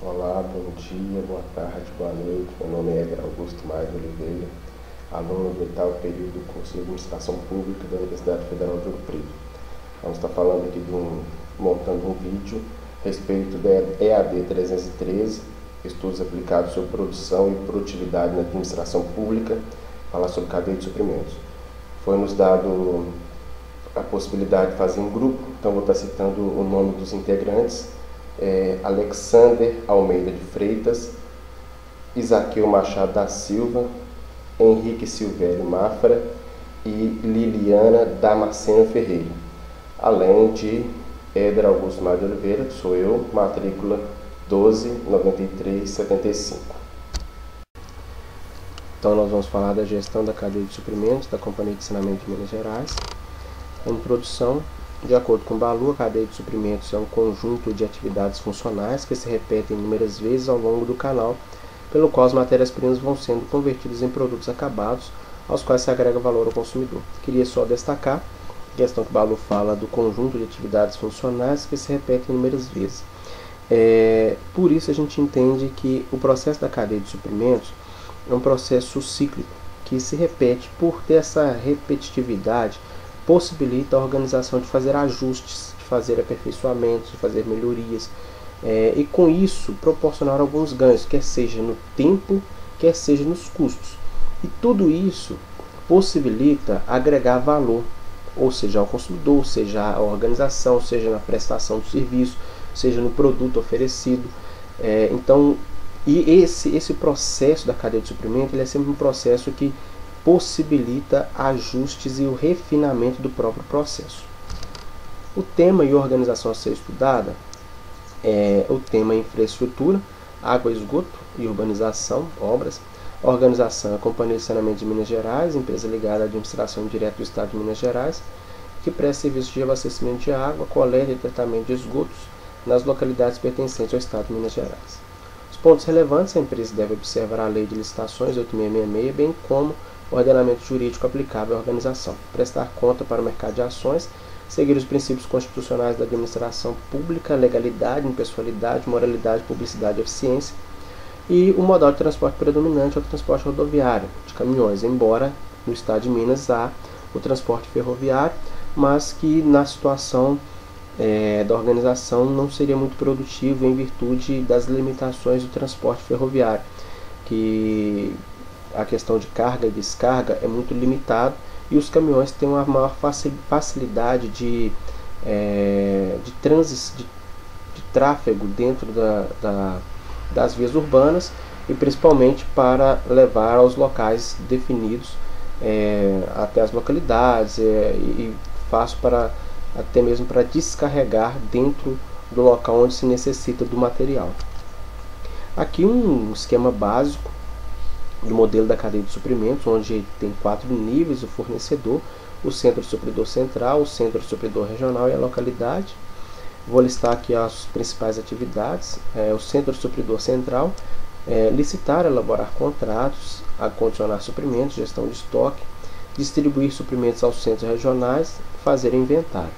Olá, bom dia, boa tarde, boa noite. Meu nome é Éder Augusto Maia de Oliveira, aluno do 8º período do curso de Administração Pública da Universidade Federal de Ouro Preto. Vamos estar falando aqui montando um vídeo a respeito da EAD 313, estudos aplicados sobre produção e produtividade na administração pública, falar sobre cadeia de suprimentos. Foi nos dado a possibilidade de fazer um grupo, então vou estar citando o nome dos integrantes: Alexander Almeida de Freitas, Isaqueu Machado da Silva, Henrique Silvério Mafra e Liliana Damasceno Ferreira, além de Éder Augusto Maia de Oliveira, que sou eu, matrícula 129375. Então nós vamos falar da gestão da cadeia de suprimentos da Companhia de Saneamento de Minas Gerais. Em produção, de acordo com o Balu, a cadeia de suprimentos é um conjunto de atividades funcionais que se repetem inúmeras vezes ao longo do canal, pelo qual as matérias-primas vão sendo convertidas em produtos acabados, aos quais se agrega valor ao consumidor. Queria só destacar a questão que o Balu fala do conjunto de atividades funcionais que se repetem inúmeras vezes. Por isso a gente entende que o processo da cadeia de suprimentos é um processo cíclico, que se repete. Por ter essa repetitividade, possibilita a organização de fazer ajustes, de fazer aperfeiçoamentos, de fazer melhorias, e com isso proporcionar alguns ganhos, quer seja no tempo, quer seja nos custos. E tudo isso possibilita agregar valor, ou seja, ao consumidor, seja à organização, seja na prestação do serviço, seja no produto oferecido. Esse processo da cadeia de suprimento, ele é sempre um processo que possibilita ajustes e o refinamento do próprio processo. O tema e organização a ser estudada é o tema infraestrutura, água, esgoto e urbanização, obras. A organização é a Companhia de Saneamento de Minas Gerais, empresa ligada à administração direta do Estado de Minas Gerais, que presta serviço de abastecimento de água, coleta e tratamento de esgotos nas localidades pertencentes ao Estado de Minas Gerais. Os pontos relevantes: a empresa deve observar a Lei de Licitações 8666, bem como o ordenamento jurídico aplicável à organização, prestar conta para o mercado de ações, seguir os princípios constitucionais da administração pública, legalidade, impessoalidade, moralidade, publicidade e eficiência, e o modal de transporte predominante é o transporte rodoviário de caminhões, embora no estado de Minas há o transporte ferroviário, mas que na situação da organização não seria muito produtivo em virtude das limitações do transporte ferroviário, que a questão de carga e descarga é muito limitado, e os caminhões têm uma maior facilidade de tráfego dentro das vias urbanas, e principalmente para levar aos locais definidos, até as localidades, e fácil para até mesmo para descarregar dentro do local onde se necessita do material. Aqui um esquema básico do modelo da cadeia de suprimentos, onde tem 4 níveis: o fornecedor, o centro de supridor central, o centro de supridor regional e a localidade. Vou listar aqui as principais atividades. O centro de supridor central: licitar, elaborar contratos, acondicionar suprimentos, gestão de estoque, distribuir suprimentos aos centros regionais, fazer inventário.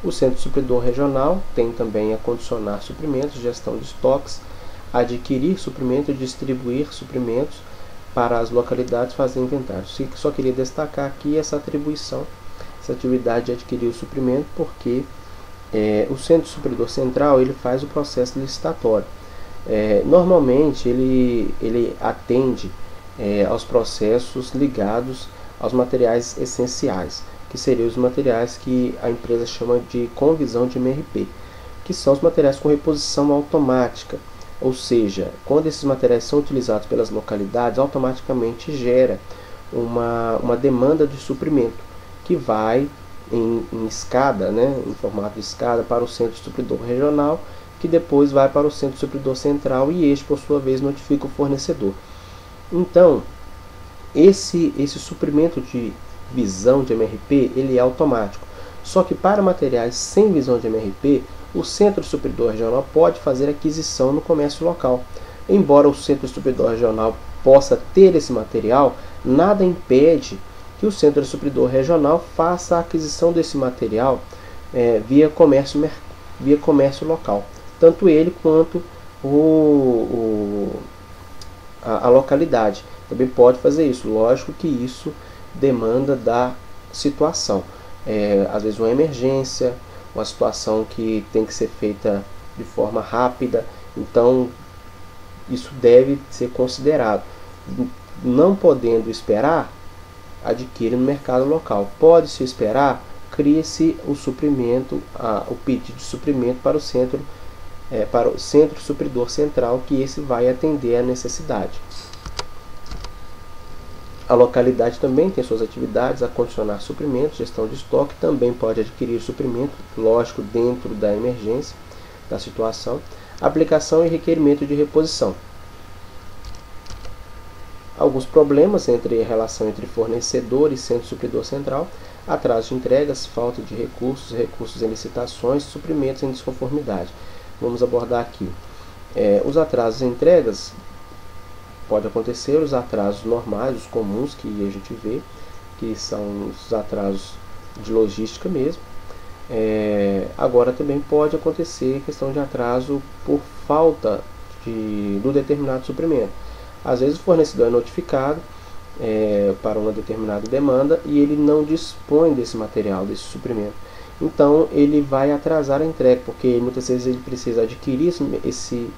O centro de supridor regional tem também acondicionar suprimentos, gestão de estoques, adquirir suprimentos, distribuir suprimentos para as localidades, fazer inventário. Só queria destacar aqui essa atribuição, essa atividade de adquirir o suprimento, porque o centro supridor central ele faz o processo licitatório. Normalmente ele atende aos processos ligados aos materiais essenciais, que seriam os materiais que a empresa chama de convisão de MRP, que são os materiais com reposição automática. Ou seja, quando esses materiais são utilizados pelas localidades, automaticamente gera uma demanda de suprimento, que vai em escada, em formato de escada, para o centro de supridor regional, que depois vai para o centro de supridor central, e este, por sua vez, notifica o fornecedor. Então, esse suprimento de visão de MRP ele é automático. Só que para materiais sem visão de MRP, o centro de supridor regional pode fazer aquisição no comércio local. Embora o centro de supridor regional possa ter esse material, nada impede que o centro de supridor regional faça a aquisição desse material via comércio local. Tanto ele quanto a localidade. Também pode fazer isso. Lógico que isso demanda da situação. Às vezes uma emergência, uma situação que tem que ser feita de forma rápida. Então isso deve ser considerado. Não podendo esperar, adquire no mercado local. Pode-se esperar, cria-se o suprimento, o pedido de suprimento para o centro supridor central, que esse vai atender a necessidade. A localidade também tem suas atividades: acondicionar suprimentos, gestão de estoque, também pode adquirir suprimento, lógico, dentro da emergência, da situação, aplicação e requerimento de reposição. Alguns problemas relação entre fornecedor e centro supridor central: atraso de entregas, falta de recursos, recursos em licitações, suprimentos em desconformidade. Vamos abordar aqui. Os atrasos em entregas, pode acontecer os atrasos normais, os comuns que a gente vê, que são os atrasos de logística mesmo. Agora também pode acontecer questão de atraso por falta do determinado suprimento. Às vezes o fornecedor é notificado para uma determinada demanda e ele não dispõe desse material, desse suprimento. Então ele vai atrasar a entrega, porque muitas vezes ele precisa adquirir esse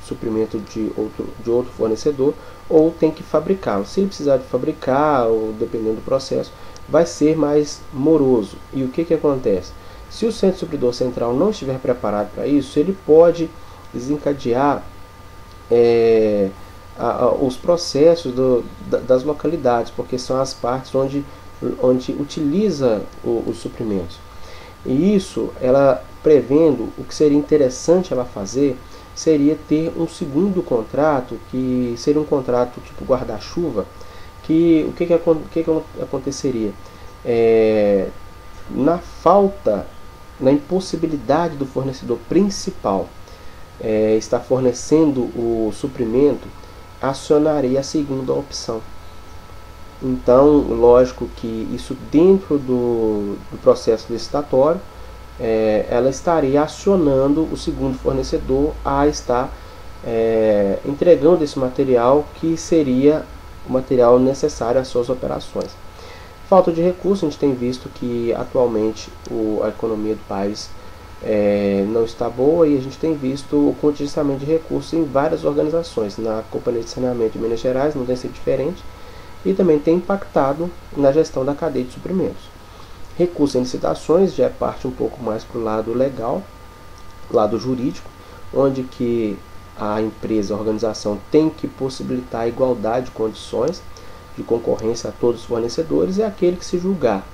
suprimento de outro fornecedor, ou tem que fabricá-lo. Se ele precisar de fabricar, ou dependendo do processo, vai ser mais moroso. E o que acontece? Se o centro supridor central não estiver preparado para isso, ele pode desencadear os processos das localidades, porque são as partes onde utiliza os suprimentos. E isso, ela prevendo, o que seria interessante ela fazer seria ter um segundo contrato, que seria um contrato tipo guarda-chuva, que o que aconteceria? Na impossibilidade do fornecedor principal estar fornecendo o suprimento, acionaria a segunda opção. Então, lógico que isso dentro do processo licitatório, ela estaria acionando o segundo fornecedor a estar entregando esse material, que seria o material necessário às suas operações. Falta de recursos: a gente tem visto que atualmente a economia do país não está boa, e a gente tem visto o contingenciamento de recursos em várias organizações. Na Companhia de Saneamento de Minas Gerais não tem sido diferente, e também tem impactado na gestão da cadeia de suprimentos. Recursos em licitações já parte um pouco mais para o lado legal, lado jurídico, onde que a empresa, a organização, tem que possibilitar a igualdade de condições de concorrência a todos os fornecedores, e aquele que se julgar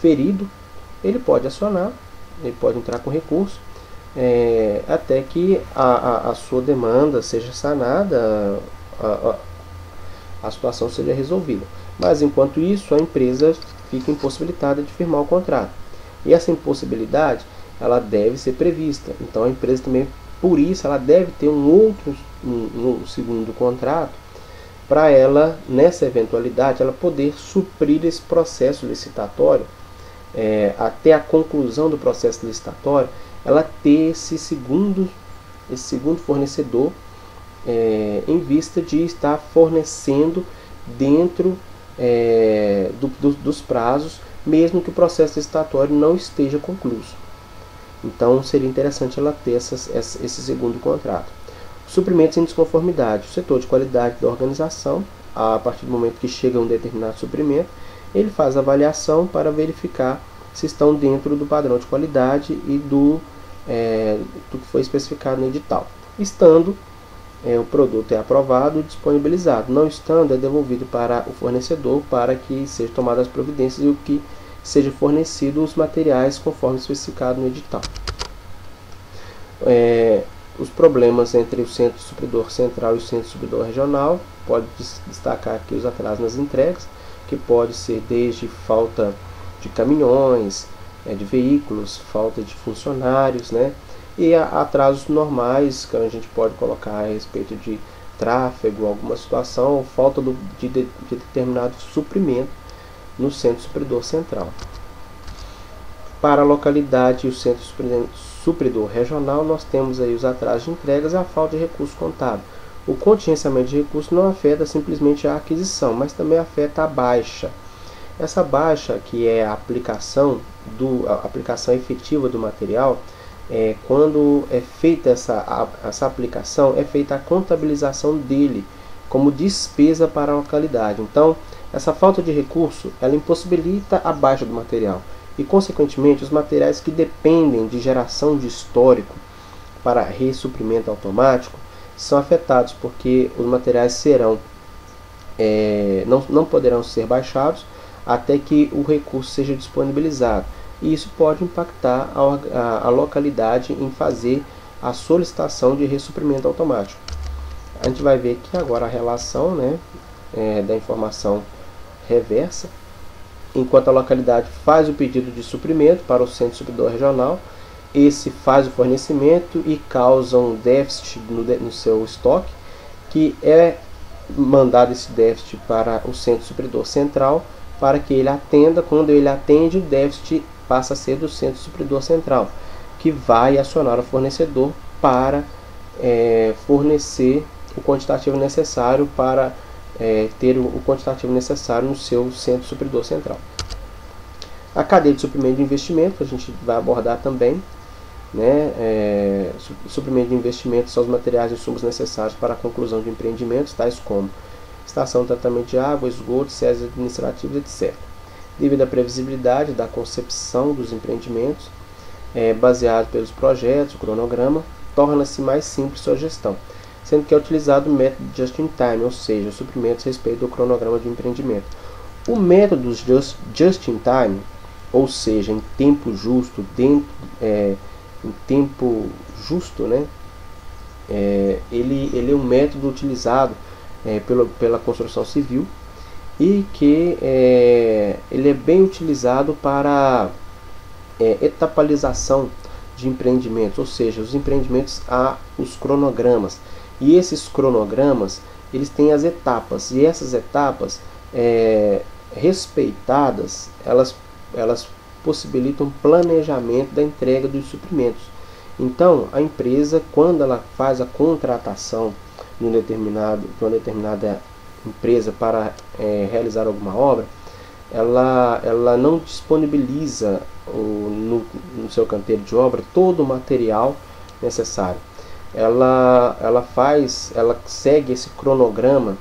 ferido, ele pode acionar, ele pode entrar com recurso, até que a sua demanda seja sanada, a situação seja resolvida. Mas enquanto isso, a empresa fica impossibilitada de firmar o contrato. E essa impossibilidade, ela deve ser prevista. Então a empresa também, por isso, ela deve ter um segundo contrato, para ela, nessa eventualidade, ela poder suprir esse processo licitatório, até a conclusão do processo licitatório, ela ter esse segundo fornecedor, em vista de estar fornecendo dentro dos prazos, mesmo que o processo licitatório não esteja concluído. Então seria interessante ela ter esse segundo contrato. Suprimentos em desconformidade: o setor de qualidade da organização, a partir do momento que chega um determinado suprimento, ele faz a avaliação para verificar se estão dentro do padrão de qualidade e do que foi especificado no edital. Estando, o produto é aprovado e disponibilizado. Não estando, é devolvido para o fornecedor para que sejam tomadas as providências e o que seja fornecido os materiais conforme especificado no edital. Os problemas entre o centro supridor central e o centro supridor regional: pode destacar aqui os atrasos nas entregas, que pode ser desde falta de caminhões, de veículos, falta de funcionários, e atrasos normais que a gente pode colocar a respeito de tráfego, alguma situação, falta de determinado suprimento no centro supridor central. Para a localidade e o centro supridor regional, nós temos aí os atrasos de entregas e a falta de recurso contábil. O contingenciamento de recursos não afeta simplesmente a aquisição, mas também afeta a baixa. Essa baixa, que é a aplicação efetiva do material, quando é feita essa aplicação, é feita a contabilização dele como despesa para a localidade. Então, essa falta de recurso, ela impossibilita a baixa do material e, consequentemente, os materiais que dependem de geração de histórico para ressuprimento automático são afetados, porque os materiais não poderão ser baixados até que o recurso seja disponibilizado. E isso pode impactar a localidade em fazer a solicitação de ressuprimento automático. A gente vai ver aqui agora a relação, da informação reversa. Enquanto a localidade faz o pedido de suprimento para o centro supridor regional, esse faz o fornecimento e causa um déficit no seu estoque, que é mandado esse déficit para o centro supridor central, para que ele atenda. Quando ele atende, o déficit passa a ser do centro supridor central, que vai acionar o fornecedor para fornecer o quantitativo necessário para ter o quantitativo necessário no seu centro supridor central. A cadeia de suprimento de investimento a gente vai abordar também. Suprimento de investimento são os materiais e insumos necessários para a conclusão de empreendimentos, tais como estação de tratamento de água, esgoto, SES administrativos, etc. Devido à previsibilidade da concepção dos empreendimentos, baseado pelos projetos, o cronograma, torna-se mais simples sua gestão, sendo que é utilizado o método just-in-time, ou seja, os suprimentos a respeito do cronograma de empreendimento. O método just-in-time, ou seja, em tempo justo, ele é um método utilizado pela construção civil e que ele é bem utilizado para etapalização de empreendimentos, ou seja, os empreendimentos há os cronogramas, e esses cronogramas eles têm as etapas, e essas etapas respeitadas, elas possibilitam planejamento da entrega dos suprimentos. Então, a empresa, quando ela faz a contratação de uma determinada empresa para realizar alguma obra, ela não disponibiliza no seu canteiro de obra todo o material necessário. Ela segue esse cronograma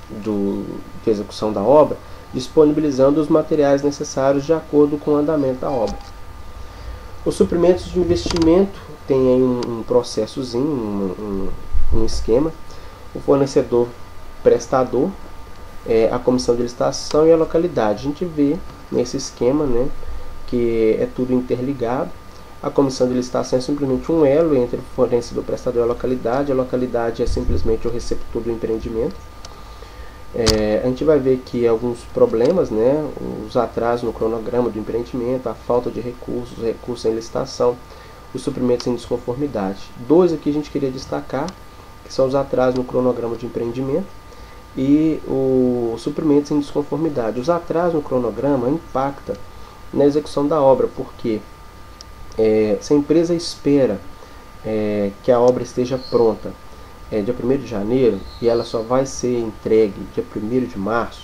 de execução da obra, disponibilizando os materiais necessários de acordo com o andamento da obra. Os suprimentos de investimento tem aí um processozinho, um esquema. O fornecedor, prestador, a comissão de licitação e a localidade. A gente vê nesse esquema, que é tudo interligado. A comissão de licitação é simplesmente um elo entre o fornecedor, prestador e a localidade. A localidade é simplesmente o receptor do empreendimento. A gente vai ver aqui alguns problemas, os atrasos no cronograma do empreendimento, a falta de recursos em licitação, os suprimentos em desconformidade. Dois aqui a gente queria destacar, que são os atrasos no cronograma de empreendimento e os suprimentos em desconformidade. Os atrasos no cronograma impactam na execução da obra, porque se a empresa espera que a obra esteja pronta dia 1º de janeiro e ela só vai ser entregue dia 1º de março,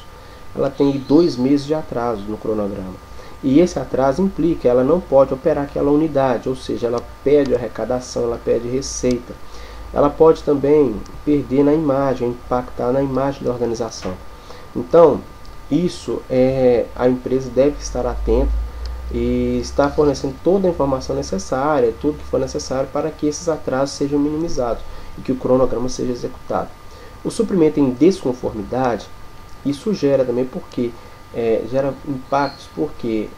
ela tem 2 meses de atraso no cronograma. E esse atraso implica, ela não pode operar aquela unidade, ou seja, ela perde arrecadação, ela perde receita. Ela pode também perder na imagem, impactar na imagem da organização. Então, isso a empresa deve estar atenta e estar fornecendo toda a informação necessária, tudo que for necessário para que esses atrasos sejam minimizados e que o cronograma seja executado. O suprimento em desconformidade, isso gera também gera impactos, porque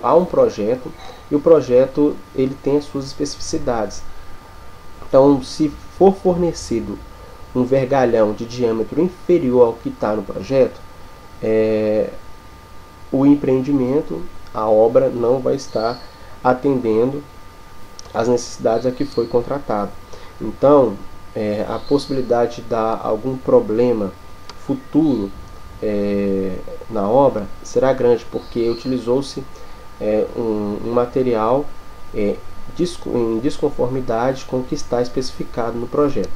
há um projeto e o projeto ele tem as suas especificidades. Então, se for fornecido um vergalhão de diâmetro inferior ao que está no projeto, o empreendimento, a obra, não vai estar atendendo às necessidades a que foi contratado. Então, a possibilidade de dar algum problema futuro na obra será grande, porque utilizou-se um material em desconformidade com o que está especificado no projeto.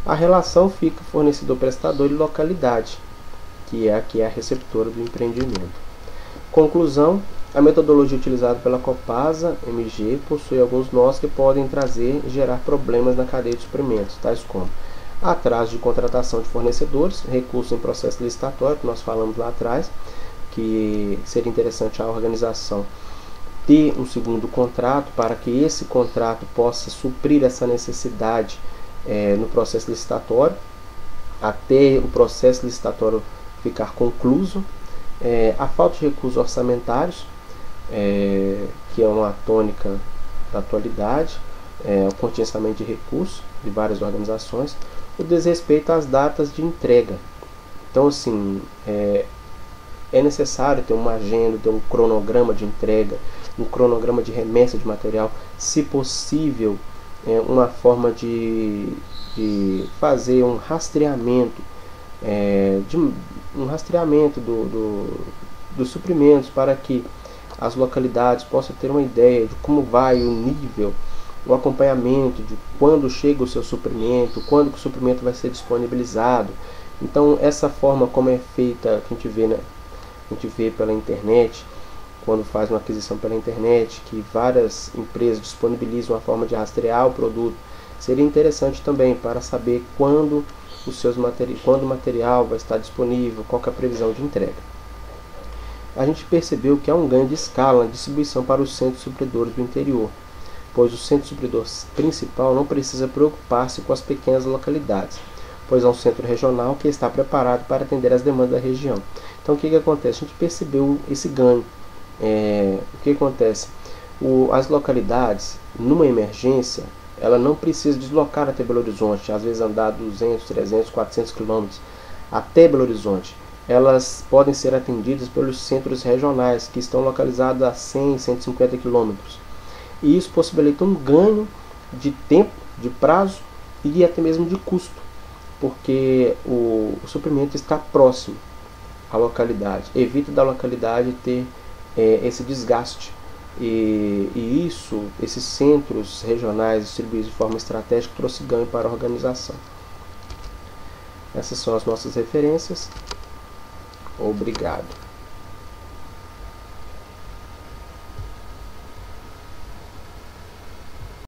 A relação fica fornecedor-prestador e localidade, que é a receptora do empreendimento. Conclusão: a metodologia utilizada pela Copasa MG possui alguns nós que podem trazer e gerar problemas na cadeia de suprimentos, tais como atraso de contratação de fornecedores, recurso em processo licitatório, que nós falamos lá atrás, que seria interessante a organização ter um segundo contrato para que esse contrato possa suprir essa necessidade no processo licitatório, até o processo licitatório ficar concluso. A falta de recursos orçamentários, que é uma tônica da atualidade, o contingenciamento de recursos de várias organizações, o desrespeito às datas de entrega. Então, assim, é necessário ter uma agenda, ter um cronograma de entrega, um cronograma de remessa de material, se possível, uma forma de fazer um rastreamento, dos suprimentos, para que as localidades possam ter uma ideia de como vai o nível, o acompanhamento de quando chega o seu suprimento, quando o suprimento vai ser disponibilizado. Então, essa forma como é feita, que a gente vê pela internet, quando faz uma aquisição pela internet, que várias empresas disponibilizam uma forma de rastrear o produto, seria interessante também para saber quando o material vai estar disponível, qual que é a previsão de entrega. A gente percebeu que há um ganho de escala na distribuição para os centros supridores do interior, pois o centro supridor principal não precisa preocupar-se com as pequenas localidades, pois é um centro regional que está preparado para atender as demandas da região. Então, o que acontece? A gente percebeu esse ganho. O que acontece? As localidades, numa emergência, ela não precisa deslocar até Belo Horizonte, às vezes andar 200, 300, 400 quilômetros até Belo Horizonte. Elas podem ser atendidas pelos centros regionais, que estão localizados a 100, 150 quilômetros. E isso possibilita um ganho de tempo, de prazo e até mesmo de custo, porque o suprimento está próximo à localidade. Evita da localidade ter esse desgaste. E esses centros regionais distribuídos de forma estratégica trouxe ganho para a organização. Essas são as nossas referências. Obrigado.